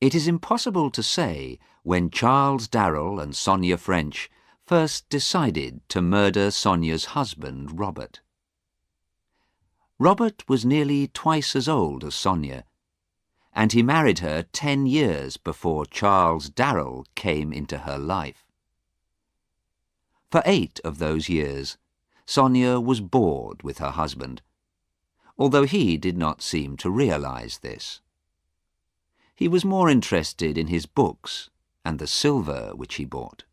It is impossible to say when Charles Darrell and Sonia French first decided to murder Sonia's husband, Robert. Robert was nearly twice as old as Sonia, and he married her 10 years before Charles Darrell came into her life. For 8 of those years, Sonia was bored with her husband, although he did not seem to realize this. He was more interested in his books and the silver which he bought.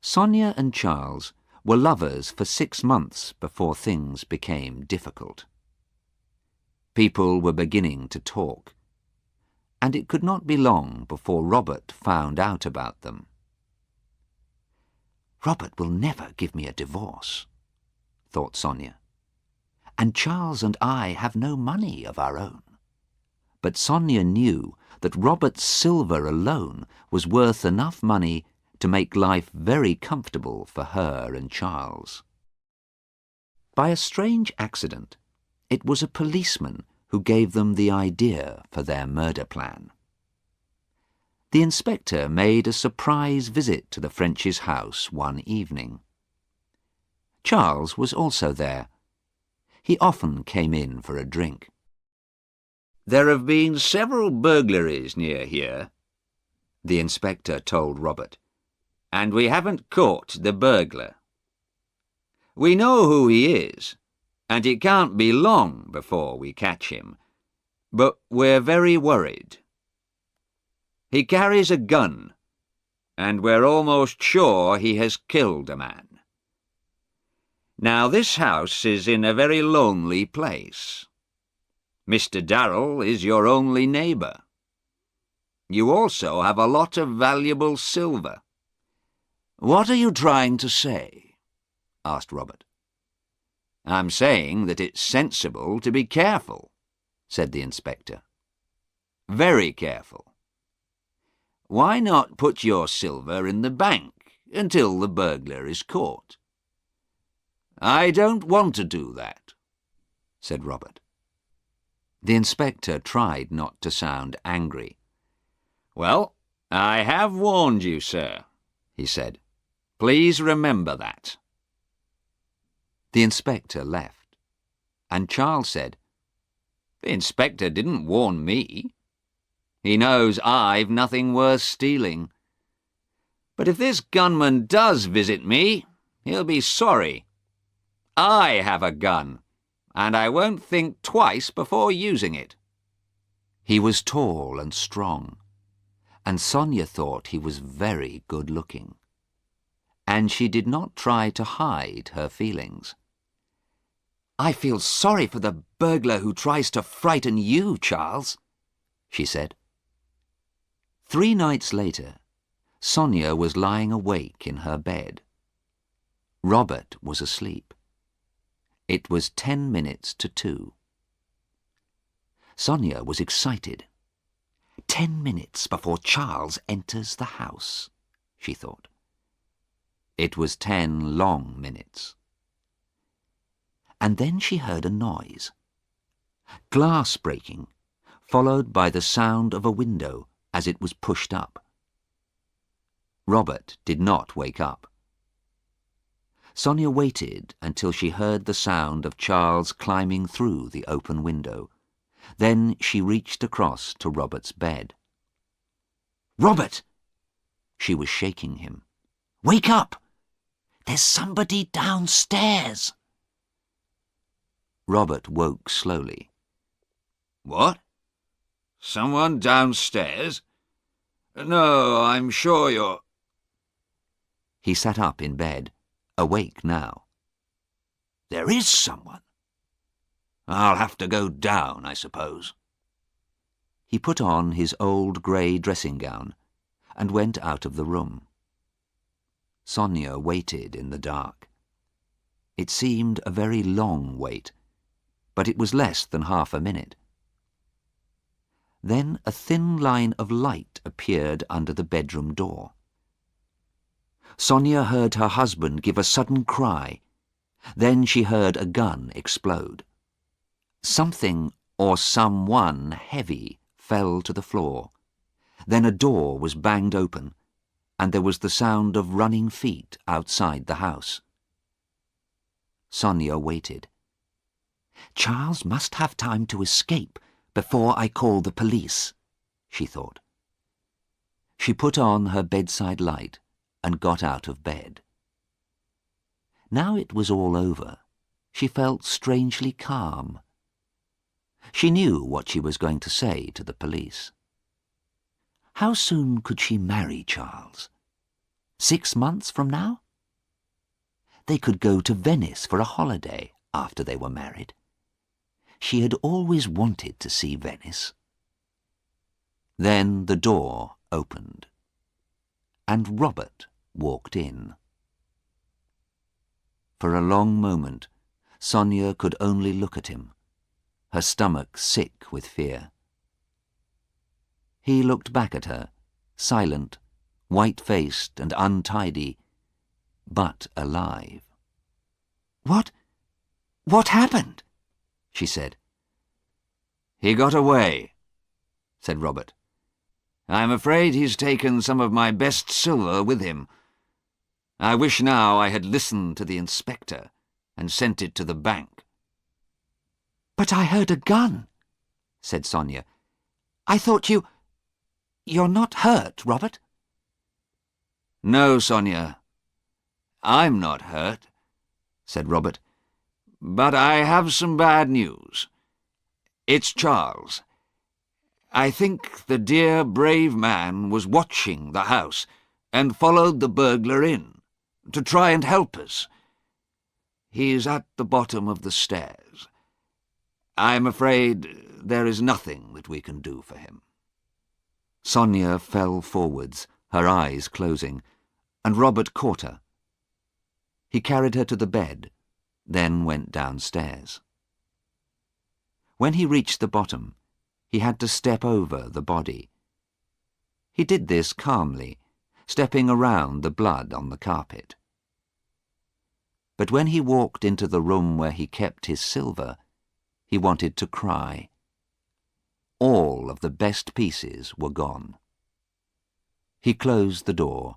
Sonia and Charles were lovers for 6 months before things became difficult. People were beginning to talk, and it could not be long before Robert found out about them. "Robert will never give me a divorce," thought Sonia, "and Charles and I have no money of our own." But Sonia knew that Robert's silver alone was worth enough money to make life very comfortable for her and Charles. By a strange accident, it was a policeman who gave them the idea for their murder plan. The inspector made a surprise visit to the French's house one evening. Charles was also there. He often came in for a drink. "There have been several burglaries near here," the inspector told Robert, "and we haven't caught the burglar. We know who he is, and it can't be long before we catch him, but we're very worried. He carries a gun, and we're almost sure he has killed a man. Now this house is in a very lonely place. Mr. Darrell is your only neighbour. You also have a lot of valuable silver." "What are you trying to say?" asked Robert. "I'm saying that it's sensible to be careful," said the inspector. "Very careful. Why not put your silver in the bank until the burglar is caught?" "I don't want to do that," said Robert. The inspector tried not to sound angry. "Well, I have warned you, sir," he said. "Please remember that." The inspector left, and Charles said, "The inspector didn't warn me. He knows I've nothing worth stealing. But if this gunman does visit me, he'll be sorry. I have a gun, and I won't think twice before using it." He was tall and strong, and Sonia thought he was very good-looking, and she did not try to hide her feelings. "I feel sorry for the burglar who tries to frighten you, Charles," she said. 3 nights later, Sonia was lying awake in her bed. Robert was asleep. It was 10 minutes to 2. Sonia was excited. 10 minutes before Charles enters the house, she thought. It was 10 long minutes. And then she heard a noise. Glass breaking, followed by the sound of a window as it was pushed up. Robert did not wake up. Sonia waited until she heard the sound of Charles climbing through the open window. Then she reached across to Robert's bed. "Robert!" She was shaking him. "Wake up! There's somebody downstairs!" Robert woke slowly. "What? Someone downstairs? No, I'm sure you're—" He sat up in bed, awake now. "There is someone. I'll have to go down, I suppose." He put on his old grey dressing gown and went out of the room. Sonia waited in the dark. It seemed a very long wait, but it was less than half a minute. Then a thin line of light appeared under the bedroom door. Sonia heard her husband give a sudden cry. Then she heard a gun explode. Something or someone heavy fell to the floor. Then a door was banged open, and there was the sound of running feet outside the house. Sonia waited. "Charles must have time to escape before I call the police," she thought. She put on her bedside light and got out of bed. Now it was all over, she felt strangely calm. She knew what she was going to say to the police. How soon could she marry Charles? 6 months from now? They could go to Venice for a holiday after they were married. She had always wanted to see Venice. Then the door opened, and Robert walked in. For a long moment, Sonia could only look at him, her stomach sick with fear. He looked back at her, silent, white-faced and untidy, but alive. What happened?" she said. "He got away," said Robert. "I'm afraid he's taken some of my best silver with him. I wish now I had listened to the inspector and sent it to the bank." "But I heard a gun," said Sonia. "I thought You're not hurt, Robert?" "No, Sonia, I'm not hurt," said Robert. "But I have some bad news. It's Charles. I think the dear, brave man was watching the house and followed the burglar in, to try and help us. He's at the bottom of the stairs. I'm afraid there is nothing that we can do for him." Sonia fell forwards, her eyes closing, and Robert caught her. He carried her to the bed, then went downstairs. When he reached the bottom, he had to step over the body. He did this calmly, stepping around the blood on the carpet. But when he walked into the room where he kept his silver, he wanted to cry. All of the best pieces were gone. He closed the door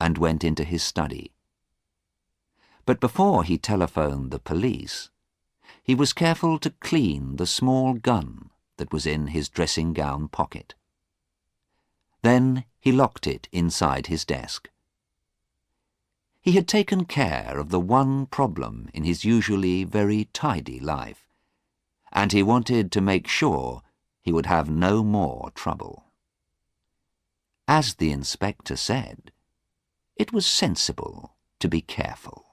and went into his study. But before he telephoned the police, he was careful to clean the small gun that was in his dressing-gown pocket. Then he locked it inside his desk. He had taken care of the one problem in his usually very tidy life, and he wanted to make sure he would have no more trouble. As the inspector said, it was sensible to be careful.